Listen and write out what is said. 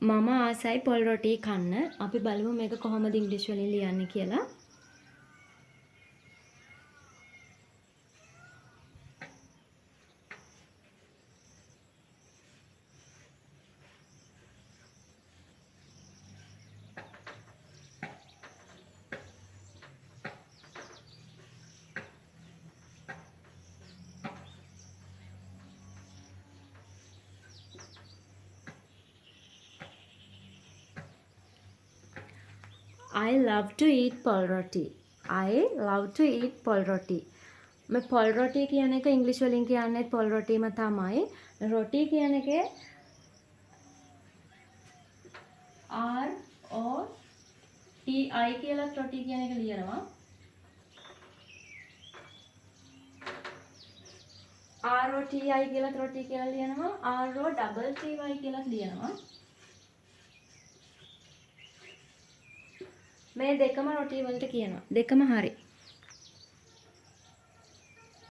මම ආසයි පොල් රොටි කන්න. අපි බලමු මේක කොහොමද ඉංග්‍රීසි වලින් ලියන්නේ කියලා. I love to eat pol roti. I love to eat pol roti. මේ පොල් රොටි කියන එක ඉංග්‍රීසි වලින් කියන්නේ පොල් රොටිම තමයි. රොටි කියන එකේ R O T I කියලා රොටි කියන එක ලියනවා. R O T I කියලා රොටි කියලා ලියනවා. R O double T Y කියලා ලියනවා. මේ දෙකම රොටි වලට කියනවා. දෙකම හරි.